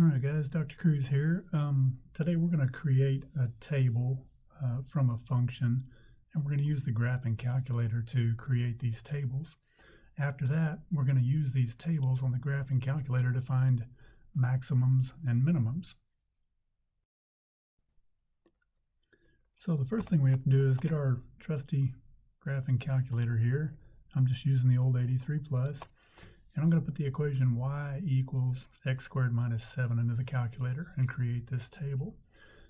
All right, guys, Dr. Kruse here. Today we're going to create a table from a function, and we're going to use the graphing calculator to create these tables. After that, we're going to use these tables on the graphing calculator to find maximums and minimums. So the first thing we have to do is get our trusty graphing calculator here. I'm just using the old 83 plus. And I'm going to put the equation y equals x squared minus 7 into the calculator and create this table.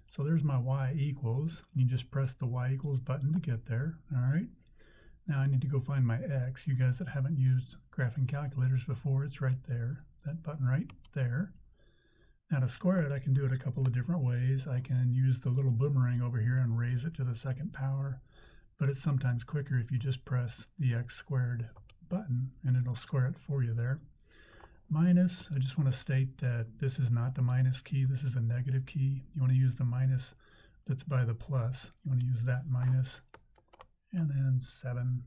So there's my y equals. You just press the y equals button to get there. All right. Now I need to go find my x. You guys that haven't used graphing calculators before, it's right there. That button right there. Now to square it, I can do it a couple of different ways. I can use the little boomerang over here and raise it to the second power. But it's sometimes quicker if you just press the x squared button and it'll square it for you there. Minus, I just want to state that this is not the minus key, this is a negative key. You want to use the minus that's by the plus. You want to use that minus, and then 7.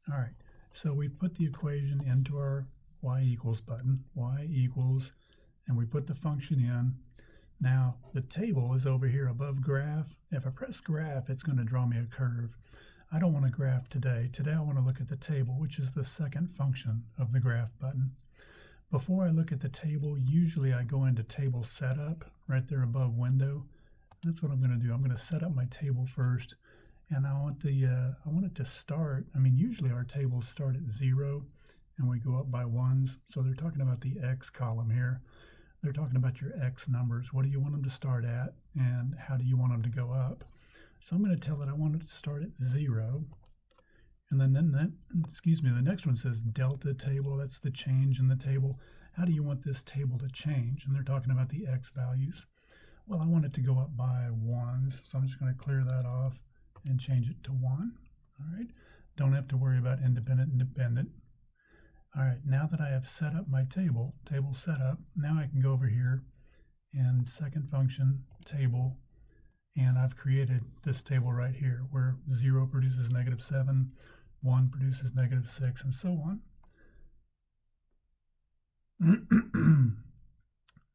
All right, so we put the equation into our y equals button, y equals, and we put the function in. Now the table is over here above graph. If I press graph, it's going to draw me a curve. I don't want to graph today. Today I want to look at the table, which is the second function of the graph button. Before I look at the table, usually I go into table setup right there above window. That's what I'm going to do. I'm going to set up my table first, and I want it to start. I mean, usually our tables start at 0 and we go up by 1s. So they're talking about the x column here. They're talking about your x numbers. What do you want them to start at, and how do you want them to go up? So I'm going to tell it I want it to start at 0. And then the next one says delta table. That's the change in the table. How do you want this table to change? And they're talking about the x values. Well, I want it to go up by 1s. So I'm just going to clear that off and change it to 1. All right. Don't have to worry about independent and dependent. All right. Now that I have set up my table setup, now I can go over here and second function table. And I've created this table right here where 0 produces -7, 1 produces -6, and so on.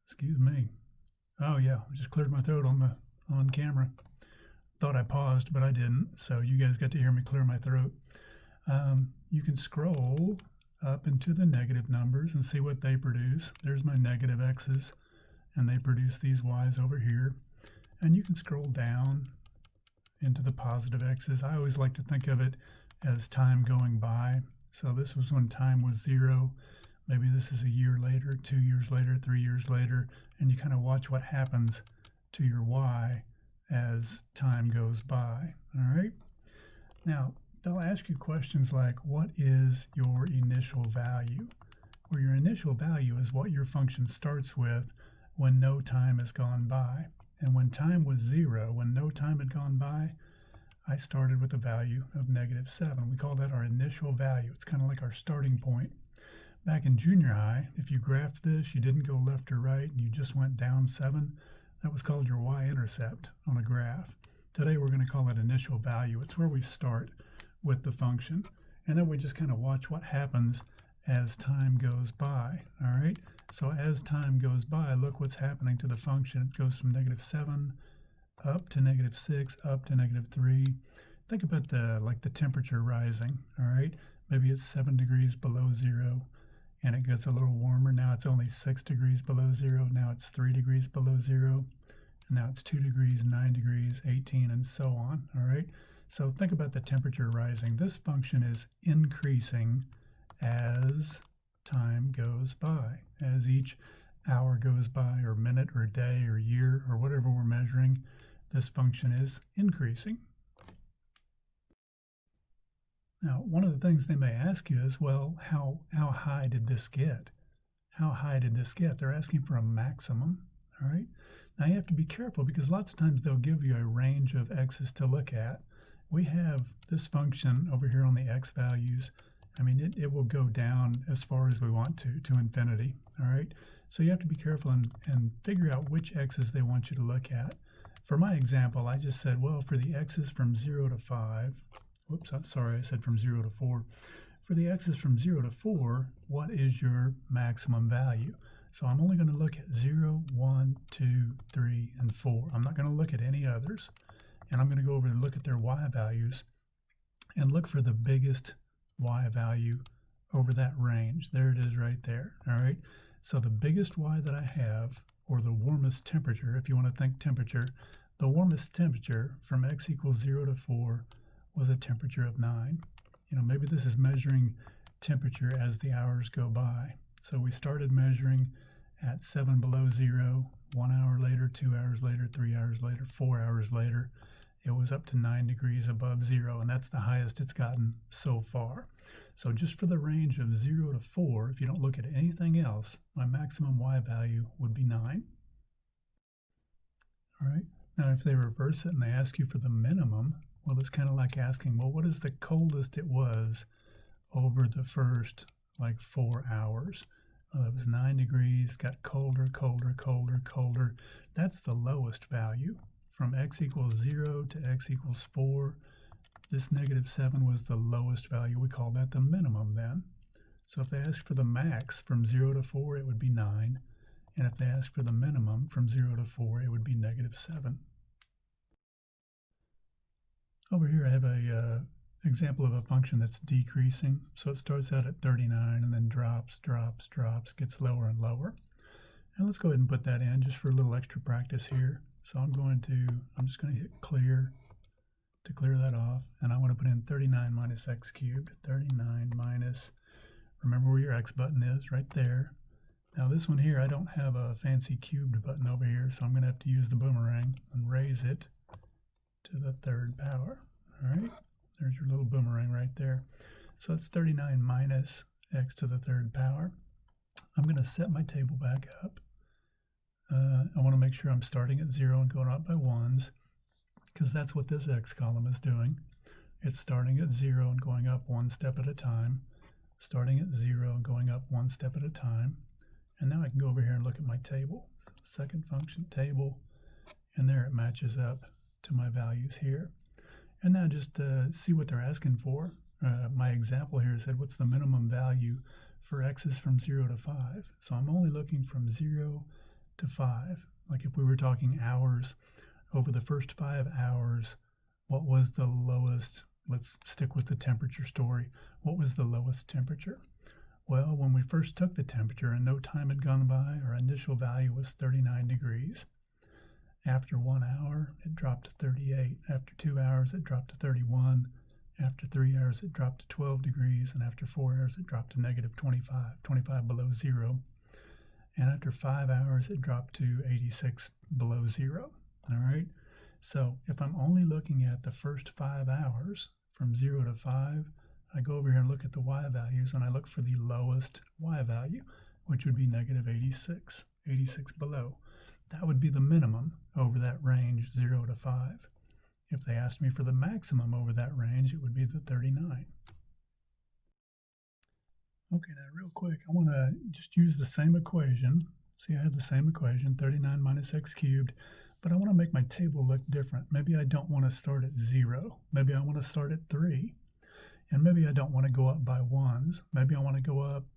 Excuse me. Oh yeah, I just cleared my throat on camera. Thought I paused, but I didn't. So you guys got to hear me clear my throat. You can scroll up into the negative numbers and see what they produce. There's my negative x's, and they produce these y's over here. And you can scroll down into the positive x's. I always like to think of it as time going by. So this was when time was 0. Maybe this is a year later, 2 years later, 3 years later, and you kind of watch what happens to your y as time goes by. All right. Now, they'll ask you questions like, what is your initial value? Where your initial value is what your function starts with when no time has gone by. And when time was 0, when no time had gone by, I started with a value of -7. We call that our initial value. It's kind of like our starting point. Back in junior high, if you graphed this, you didn't go left or right, and you just went down 7, that was called your y-intercept on a graph. Today we're going to call it initial value. It's where we start with the function. And then we just kind of watch what happens as time goes by. All right. So as time goes by, look what's happening to the function. It goes from -7 up to -6, up to -3. Think about the temperature rising. All right. Maybe it's 7 degrees below 0, and it gets a little warmer. Now it's only 6 degrees below 0. Now it's 3 degrees below 0. And now it's 2 degrees, 9 degrees, 18, and so on. All right. So think about the temperature rising. This function is increasing as time goes by. As each hour goes by, or minute, or day, or year, or whatever we're measuring, this function is increasing. Now, one of the things they may ask you is, well, how high did this get? How high did this get? They're asking for a maximum. All right. Now you have to be careful because lots of times they'll give you a range of x's to look at. We have this function over here on the x values. I mean, it will go down as far as we want to infinity, all right? So you have to be careful and figure out which x's they want you to look at. For my example, I just said, well, for the x's from 0 to 5, whoops, sorry, I said from 0 to 4. For the x's from 0 to 4, what is your maximum value? So I'm only going to look at 0, 1, 2, 3, and 4. I'm not going to look at any others. And I'm going to go over and look at their y values and look for the biggest y value over that range. There it is right there. All right. So the biggest y that I have, or the warmest temperature, if you want to think temperature, the warmest temperature from x equals 0 to 4 was a temperature of 9. Maybe this is measuring temperature as the hours go by. So we started measuring at 7 below 0, 1 hour later, 2 hours later, 3 hours later, 4 hours later. It was up to 9 degrees above 0, and that's the highest it's gotten so far. So just for the range of 0 to 4, if you don't look at anything else, my maximum y value would be 9. All right. Now, if they reverse it and they ask you for the minimum, well, it's kind of like asking, well, what is the coldest it was over the first, 4 hours? Well, it was 9 degrees, got colder, colder, colder, colder. That's the lowest value. From x equals 0 to x equals 4, this -7 was the lowest value. We call that the minimum then. So if they ask for the max from 0 to 4, it would be 9. And if they ask for the minimum from 0 to 4, it would be -7. Over here I have a example of a function that's decreasing. So it starts out at 39 and then drops, drops, drops, gets lower and lower. And let's go ahead and put that in just for a little extra practice here. So I'm just going to hit clear to clear that off. And I want to put in 39 minus x cubed. 39 minus, remember where your x button is, right there. Now this one here, I don't have a fancy cubed button over here, so I'm going to have to use the boomerang and raise it to the third power. All right, there's your little boomerang right there. So it's 39 minus x to the third power. I'm going to set my table back up. I want to make sure I'm starting at 0 and going up by 1s, because that's what this x column is doing. It's starting at 0 and going up 1 step at a time, starting at 0 and going up 1 step at a time. And now I can go over here and look at my table. Second function table, and there it matches up to my values here. And now just to see what they're asking for, my example here said what's the minimum value for x's from 0 to 5. So I'm only looking from 0 to 5. Like if we were talking hours, over the first 5 hours, what was the lowest? Let's stick with the temperature story. What was the lowest temperature? Well, when we first took the temperature and no time had gone by, our initial value was 39 degrees. After 1 hour, it dropped to 38. After 2 hours, it dropped to 31. After 3 hours, it dropped to 12 degrees. And after 4 hours, it dropped to -25 below 0. And after 5 hours, it dropped to 86 below 0. All right. So if I'm only looking at the first 5 hours from 0 to 5, I go over here and look at the y values, and I look for the lowest y value, which would be -86, 86 below. That would be the minimum over that range, 0 to 5. If they asked me for the maximum over that range, it would be the 39. Okay, now real quick, I want to just use the same equation. See, I have the same equation, 39 minus x cubed, but I want to make my table look different. Maybe I don't want to start at 0. Maybe I want to start at 3. And maybe I don't want to go up by 1s. Maybe I want to go up,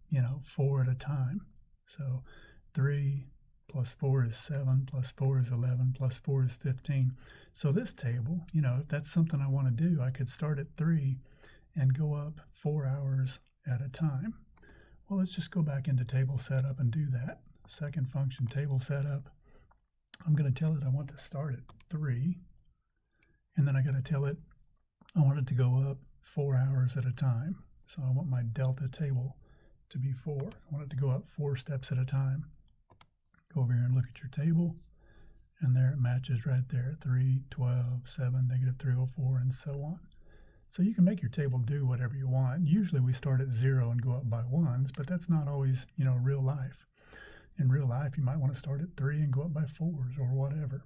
4 at a time. So 3 plus 4 is 7, plus 4 is 11, plus 4 is 15. So this table, if that's something I want to do, I could start at 3 and go up 4 hours at a time. Well, let's just go back into table setup and do that. Second function, table setup. I'm going to tell it I want to start at 3. And then I got to tell it I want it to go up 4 hours at a time. So I want my delta table to be 4. I want it to go up 4 steps at a time. Go over here and look at your table, and there it matches right there, 3, 12, 7, -304, and so on. So you can make your table do whatever you want. Usually we start at 0 and go up by 1s, but that's not always, real life. In real life, you might want to start at 3 and go up by 4s or whatever.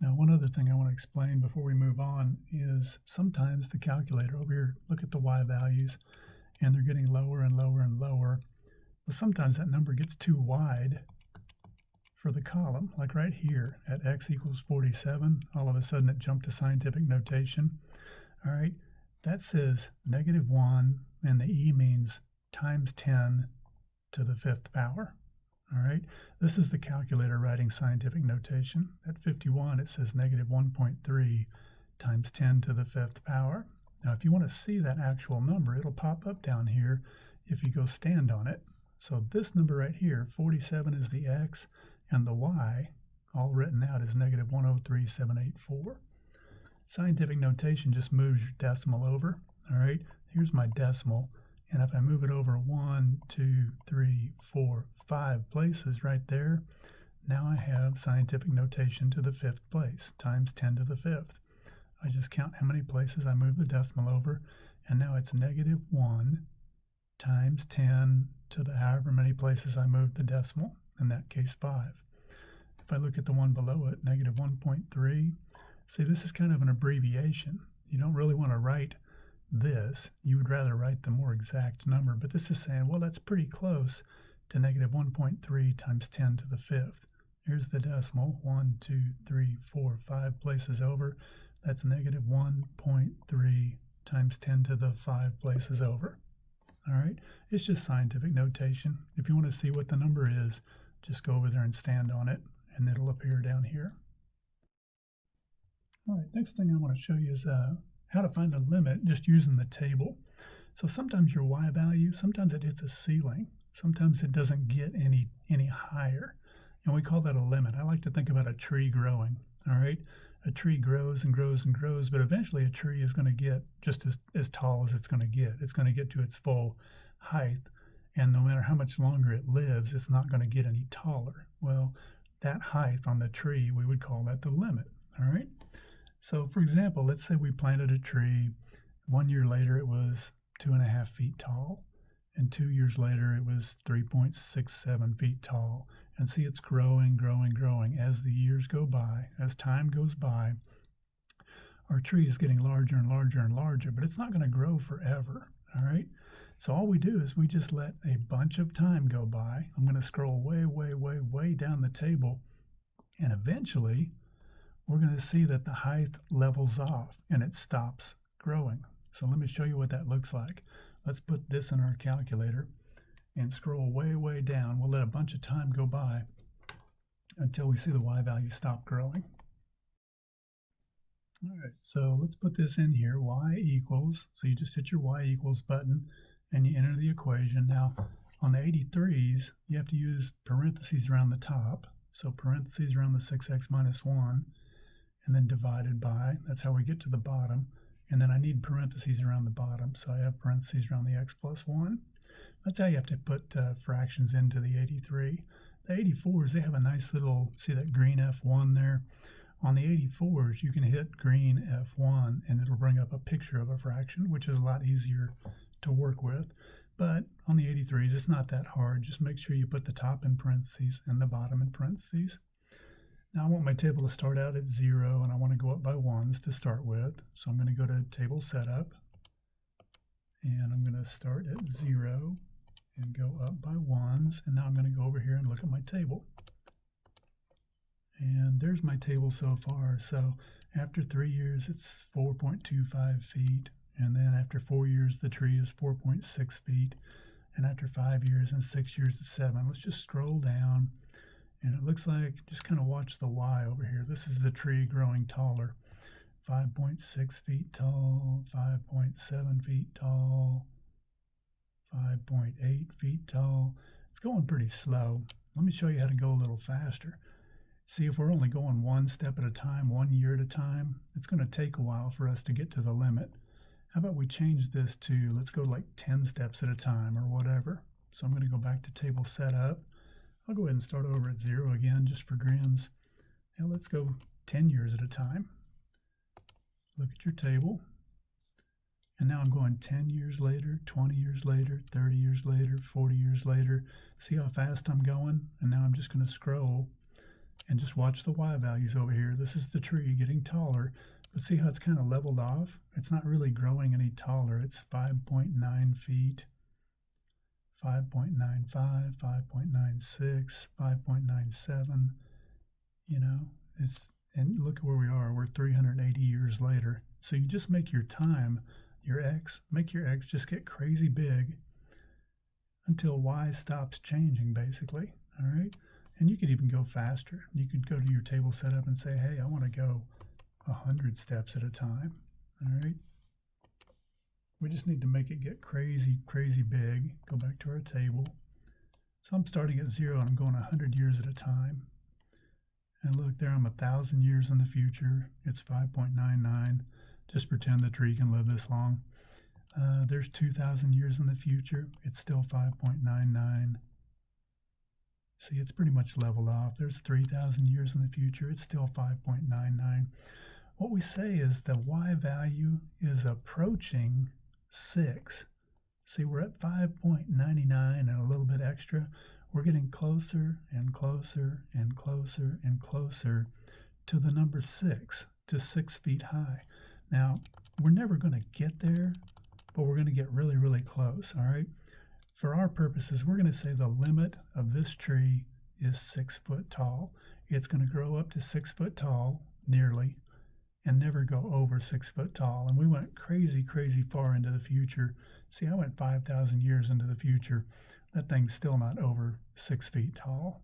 Now, one other thing I want to explain before we move on is sometimes the calculator over here, look at the y values, and they're getting lower and lower and lower. Well, sometimes that number gets too wide for the column, like right here at x equals 47. All of a sudden it jumped to scientific notation. All right, that says -1, and the e means times 10 to the 5th power. All right, this is the calculator writing scientific notation. At 51, it says negative 1.3 times 10 to the 5th power. Now, if you want to see that actual number, it'll pop up down here if you go stand on it. So this number right here, 47 is the x, and the y, all written out, is negative 103,784. Scientific notation just moves your decimal over. All right, here's my decimal. And if I move it over 1, 2, 3, 4, 5 places right there, now I have scientific notation to the 5th place, times 10 to the 5th. I just count how many places I move the decimal over, and now it's negative 1 times 10 to the however many places I moved the decimal, in that case 5. If I look at the one below it, negative 1.3, see, this is kind of an abbreviation. You don't really want to write this. You would rather write the more exact number, but this is saying, well, that's pretty close to negative 1.3 times 10 to the 5th. Here's the decimal, 1, 2, 3, 4, 5 places over. That's negative 1.3 times 10 to the 5 places over. All right, it's just scientific notation. If you want to see what the number is, just go over there and stand on it, and it'll appear down here. All right, next thing I want to show you is how to find a limit just using the table. So sometimes your y value, sometimes it hits a ceiling. Sometimes it doesn't get any higher, and we call that a limit. I like to think about a tree growing. All right, a tree grows and grows and grows, but eventually a tree is going to get just as tall as it's going to get. It's going to get to its full height, and no matter how much longer it lives, it's not going to get any taller. Well, that height on the tree, we would call that the limit. All right. So, for example, let's say we planted a tree. 1 year later, it was 2.5 feet tall, and 2 years later, it was 3.67 feet tall. And see, it's growing, growing, growing. As the years go by, as time goes by, our tree is getting larger and larger and larger, but it's not going to grow forever, all right? So all we do is we just let a bunch of time go by. I'm going to scroll way, way, way, way down the table, and eventually we're going to see that the height levels off and it stops growing. So let me show you what that looks like. Let's put this in our calculator and scroll way, way down. We'll let a bunch of time go by until we see the y value stop growing. All right, so let's put this in here, y equals, so you just hit your y equals button and you enter the equation. Now, on the 83s, you have to use parentheses around the top. So parentheses around the 6x minus 1, and then divided by, that's how we get to the bottom. And then I need parentheses around the bottom, so I have parentheses around the x plus 1. That's how you have to put fractions into the 83. The 84s, they have a nice little, see that green F1 there? On the 84s, you can hit green F1 and it'll bring up a picture of a fraction, which is a lot easier to work with. But on the 83s, it's not that hard. Just make sure you put the top in parentheses and the bottom in parentheses. Now I want my table to start out at 0, and I want to go up by 1s to start with. So I'm going to go to Table Setup, and I'm going to start at 0 and go up by 1s. And now I'm going to go over here and look at my table. And there's my table so far. So after 3 years, it's 4.25 feet. And then after 4 years, the tree is 4.6 feet. And after 5 years and 6 years, it's 7. Let's just scroll down. And it looks like, just kind of watch the Y over here. This is the tree growing taller. 5.6 feet tall, 5.7 feet tall, 5.8 feet tall. It's going pretty slow. Let me show you how to go a little faster. See, if we're only going one step at a time, 1 year at a time, it's going to take a while for us to get to the limit. How about we change this to, let's go like 10 steps at a time or whatever. So I'm going to go back to Table Setup. I'll go ahead and start over at 0 again, just for grins. Now let's go 10 years at a time. Look at your table. And now I'm going 10 years later, 20 years later, 30 years later, 40 years later. See how fast I'm going? And now I'm just going to scroll and just watch the Y values over here. This is the tree getting taller. But see how it's kind of leveled off? It's not really growing any taller. It's 5.9 feet. 5.95, 5.96, 5.97, you know, and look at where we are, we're 380 years later. So you just make your time, your x, make your x just get crazy big until y stops changing, basically. All right, and you could even go faster. You could go to your table setup and say, hey, I want to go 100 steps at a time. All right, we just need to make it get crazy big. Go back to our table. So I'm starting at 0 and I'm going 100 years at a time. And look there, I'm 1,000 years in the future. It's 5.99. Just pretend the tree can live this long. There's 2,000 years in the future. It's still 5.99. See, it's pretty much leveled off. There's 3,000 years in the future. It's still 5.99. What we say is the y value is approaching 6. See, we're at 5.99 and a little bit extra. We're getting closer and closer and closer and closer to the number 6, to 6 feet high. Now, we're never going to get there, but we're going to get really close, all right? For our purposes, we're going to say the limit of this tree is 6 foot tall. It's going to grow up to 6 foot tall, nearly, and never go over 6 foot tall. And we went crazy far into the future. See, I went 5,000 years into the future. That thing's still not over 6 feet tall.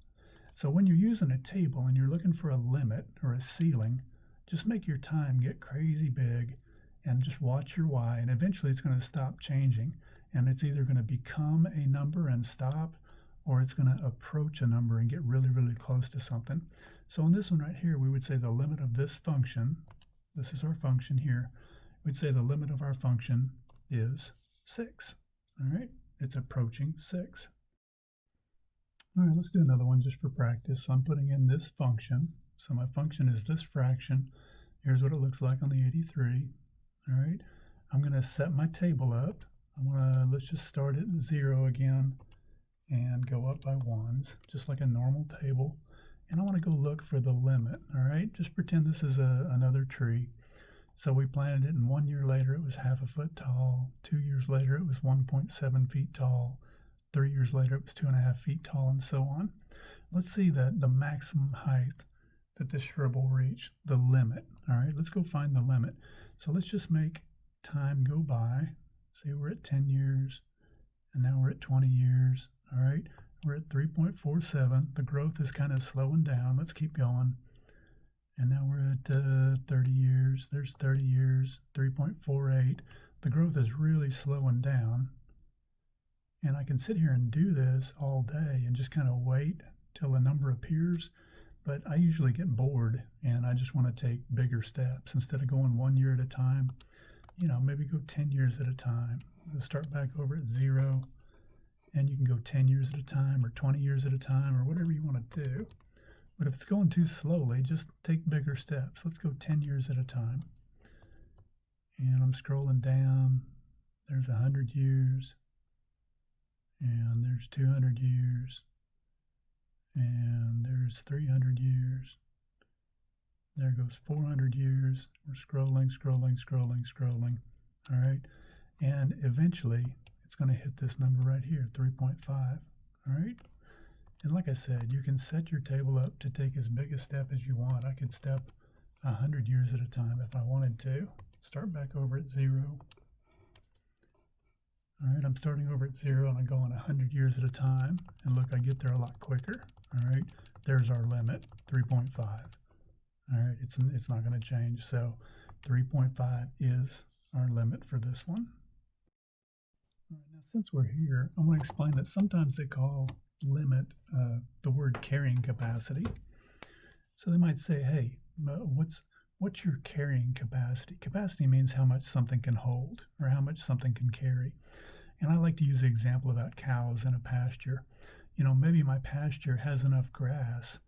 So when you're using a table and you're looking for a limit or a ceiling, just make your time get crazy big and just watch your y, and eventually it's going to stop changing. And it's either going to become a number and stop, or it's going to approach a number and get really close to something. So in this one right here, we would say the limit of this function, this is our function here, we'd say the limit of our function is 6. All right, it's approaching 6. All right, let's do another one just for practice. So I'm putting in this function. So my function is this fraction. Here's what it looks like on the 83. All right, I'm going to set my table up. Let's just start at 0 again and go up by 1s, just like a normal table. And I want to go look for the limit, all right? Just pretend this is another tree. So we planted it, and 1 year later it was half a foot tall. 2 years later it was 1.7 feet tall. 3 years later it was 2.5 feet tall, and so on. Let's see the maximum height that this shrub will reach, the limit, all right? Let's go find the limit. So let's just make time go by. See, we're at 10 years, and now we're at 20 years, all right? We're at 3.47. The growth is kind of slowing down. Let's keep going. And now we're at 30 years. There's 30 years, 3.48. The growth is really slowing down. And I can sit here and do this all day and just kind of wait till a number appears. But I usually get bored, and I just want to take bigger steps. Instead of going 1 year at a time, you know, maybe go 10 years at a time. We'll start back over at 0, and you can go 10 years at a time or 20 years at a time or whatever you want to do. But if it's going too slowly, just take bigger steps. Let's go 10 years at a time. And I'm scrolling down. There's 100 years, and there's 200 years, and there's 300 years. There goes 400 years. We're scrolling. All right. And eventually it's going to hit this number right here, 3.5. All right. And like I said, you can set your table up to take as big a step as you want. I could step 100 years at a time if I wanted to. Start back over at 0. All right. I'm starting over at 0 and I'm going 100 years at a time. And look, I get there a lot quicker. All right. There's our limit, 3.5. All right, it's not going to change. So 3.5 is our limit for this one. All right, now since we're here, I want to explain that sometimes they call limit the word carrying capacity. So they might say, hey, what's your carrying capacity? Capacity means how much something can hold or how much something can carry. And I like to use the example about cows in a pasture. You know, maybe my pasture has enough grass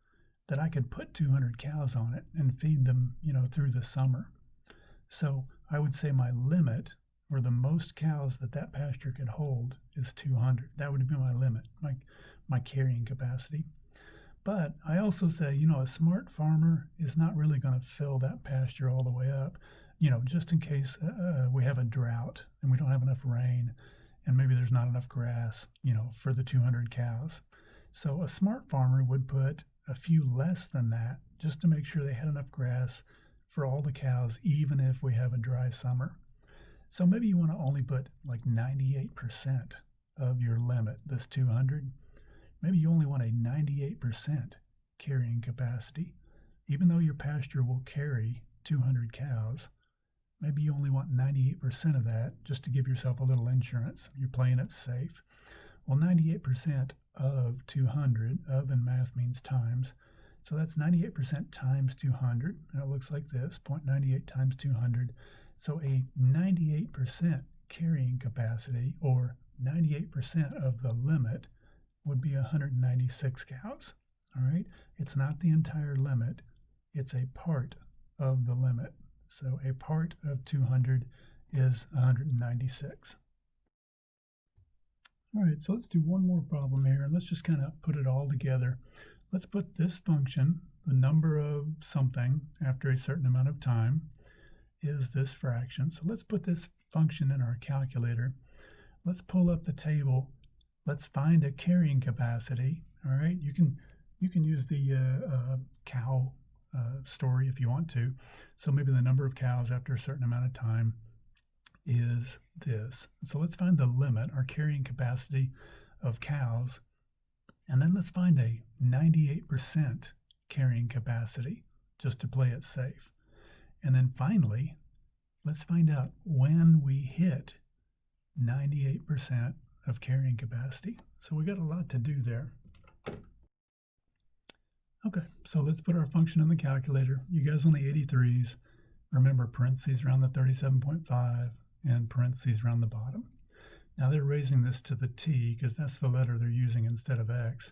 that I could put 200 cows on it and feed them, you know, through the summer. So I would say my limit, or the most cows that pasture could hold, is 200. That would be my limit, my carrying capacity. But I also say, you know, a smart farmer is not really going to fill that pasture all the way up, you know, just in case we have a drought and we don't have enough rain and maybe there's not enough grass, you know, for the 200 cows. So a smart farmer would put a few less than that just to make sure they had enough grass for all the cows, even if we have a dry summer. So maybe you want to only put like 98%, of your limit, this 200. Maybe you only want a 98% carrying capacity. Even though your pasture will carry 200 cows, maybe you only want 98% of that just to give yourself a little insurance. You're playing it safe. Well, 98% of 200, of in math means times. So that's 98% times 200, and it looks like this, 0.98 times 200. So a 98% carrying capacity, or 98% of the limit, would be 196 cows. All right, it's not the entire limit, it's a part of the limit. So a part of 200 is 196. All right, so let's do one more problem here, and let's just kind of put it all together. Let's put this function, the number of something after a certain amount of time, is this fraction. So let's put this function in our calculator. Let's pull up the table. Let's find a carrying capacity. All right, you can use the cow story if you want to. So maybe the number of cows after a certain amount of time is this. So let's find the limit, our carrying capacity of cows, and then let's find a 98% carrying capacity just to play it safe. And then finally, let's find out when we hit 98% of carrying capacity. So we got a lot to do there. Okay, so let's put our function in the calculator. You guys on the 83s, remember parentheses around the 37.5 and parentheses around the bottom. Now they're raising this to the t because that's the letter they're using instead of x.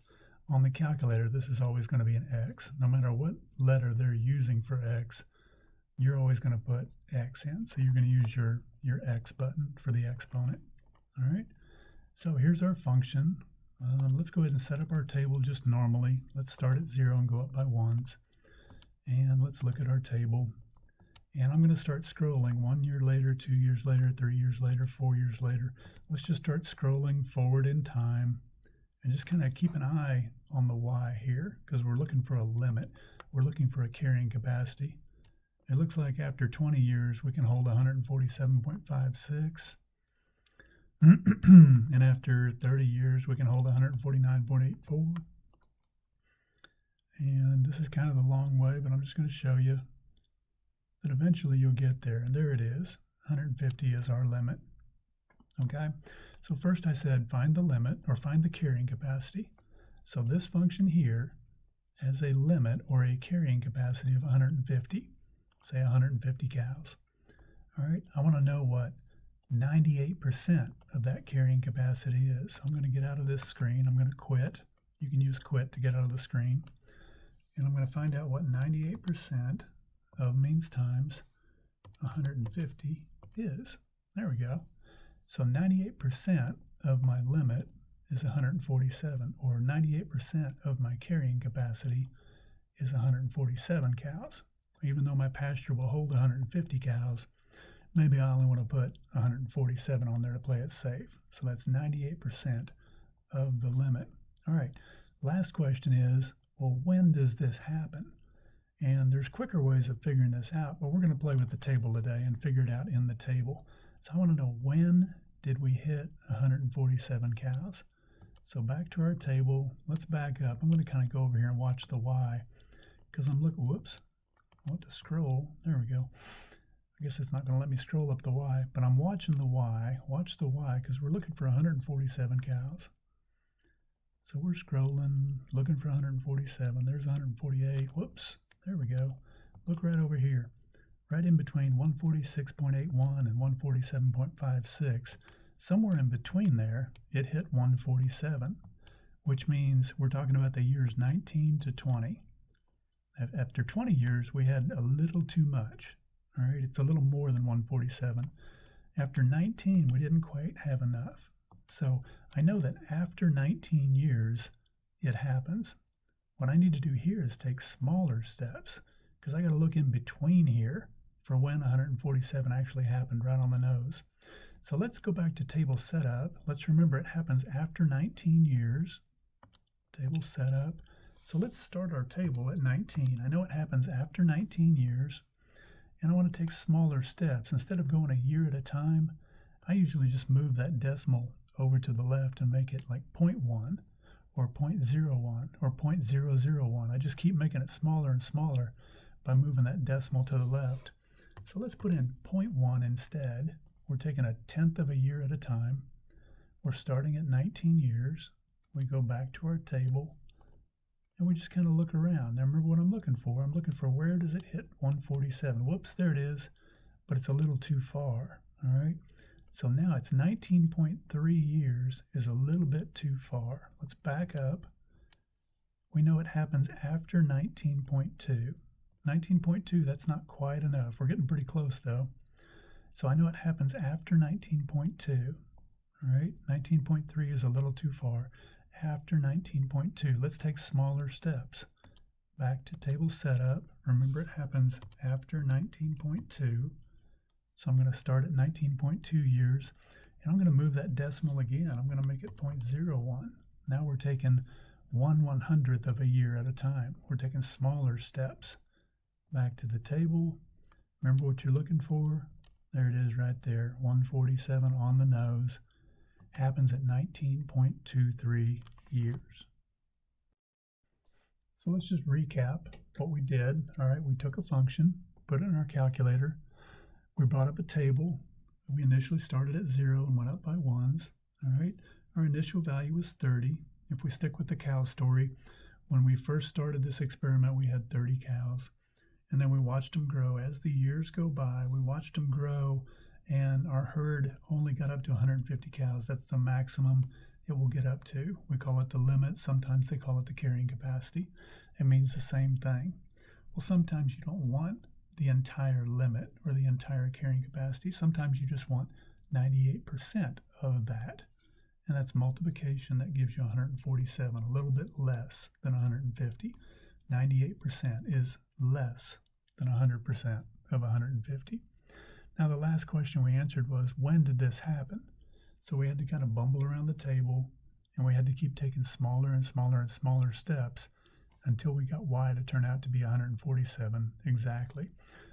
On the calculator, this is always going to be an x. No matter what letter they're using for x, you're always going to put x in. So you're going to use your x button for the exponent. All right, so here's our function. Let's go ahead and set up our table just normally. Let's start at 0 and go up by 1s. And let's look at our table. And I'm going to start scrolling 1 year later, 2 years later, 3 years later, 4 years later. Let's just start scrolling forward in time and just kind of keep an eye on the y here because we're looking for a limit. We're looking for a carrying capacity. It looks like after 20 years, we can hold 147.56. And after 30 years, we can hold 149.84. And this is kind of the long way, but I'm just going to show you that eventually you'll get there. And there it is. 150 is our limit. Okay, so first I said find the limit, or find the carrying capacity. So this function here has a limit or a carrying capacity of 150, say 150 cows. All right, I want to know what 98% of that carrying capacity is. So I'm going to get out of this screen. I'm going to quit. You can use quit to get out of the screen. And I'm going to find out what 98% of means times 150 is. There we go. So 98% of my limit is 147, or 98% of my carrying capacity is 147 cows. Even though my pasture will hold 150 cows, maybe I only want to put 147 on there to play it safe. So that's 98% of the limit. All right, last question is, well, when does this happen? And there's quicker ways of figuring this out, but we're going to play with the table today and figure it out in the table. So I want to know, when did we hit 147 cows? So back to our table, let's back up. I'm going to kind of go over here and watch the y, because I'm looking, whoops, I want to scroll. There we go. I guess it's not going to let me scroll up the y, but I'm watching the y. Watch the y, because we're looking for 147 cows. So we're scrolling, looking for 147. There's 148. Whoops. There we go. Look right over here. Right in between 146.81 and 147.56. Somewhere in between there, it hit 147, which means we're talking about the years 19 to 20. After 20 years, we had a little too much. All right, it's a little more than 147. After 19, we didn't quite have enough. So I know that after 19 years, it happens. What I need to do here is take smaller steps, because I got to look in between here for when 147 actually happened, right on the nose. So let's go back to table setup. Let's remember it happens after 19 years. Table setup. So let's start our table at 19. I know it happens after 19 years. And I want to take smaller steps. Instead of going a year at a time, I usually just move that decimal over to the left and make it like 0.1 or 0.01 or 0.001. I just keep making it smaller and smaller by moving that decimal to the left. So let's put in 0.1 instead. We're taking a tenth of a year at a time. We're starting at 19 years. We go back to our table and we just kind of look around. Now remember what I'm looking for. I'm looking for where does it hit 147. Whoops, there it is, but it's a little too far. All right. So now it's 19.3 years is a little bit too far. Let's back up. We know it happens after 19.2. 19.2, that's not quite enough. We're getting pretty close though. So I know it happens after 19.2. All right, 19.3 is a little too far. After 19.2, let's take smaller steps. Back to table setup. Remember it happens after 19.2. So I'm going to start at 19.2 years, and I'm going to move that decimal again. I'm going to make it 0.01. Now we're taking 1/100th of a year at a time. We're taking smaller steps. Back to the table. Remember what you're looking for? There it is right there, 147 on the nose. Happens at 19.23 years. So let's just recap what we did. All right, we took a function, put it in our calculator. We brought up a table. We initially started at 0 and went up by ones. All right, our initial value was 30. If we stick with the cow story, when we first started this experiment, we had 30 cows. And then we watched them grow. As the years go by, we watched them grow, and our herd only got up to 150 cows. That's the maximum it will get up to. We call it the limit. Sometimes they call it the carrying capacity. It means the same thing. Well, sometimes you don't want the entire limit or the entire carrying capacity. Sometimes you just want 98% of that. And that's multiplication. That gives you 147, a little bit less than 150. 98% is less than 100% of 150. Now the last question we answered was, when did this happen? So we had to kind of bumble around the table, and we had to keep taking smaller and smaller and smaller steps until we got y to turn out to be 147 exactly.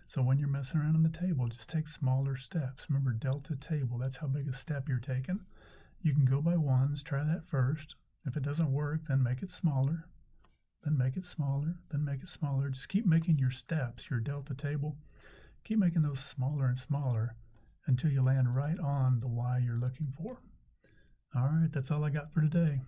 So when you're messing around on the table, just take smaller steps. Remember, delta table, that's how big a step you're taking. You can go by ones, try that first. If it doesn't work, then make it smaller, then make it smaller, then make it smaller. Just keep making your steps, your delta table. Keep making those smaller and smaller until you land right on the y you're looking for. All right, that's all I got for today.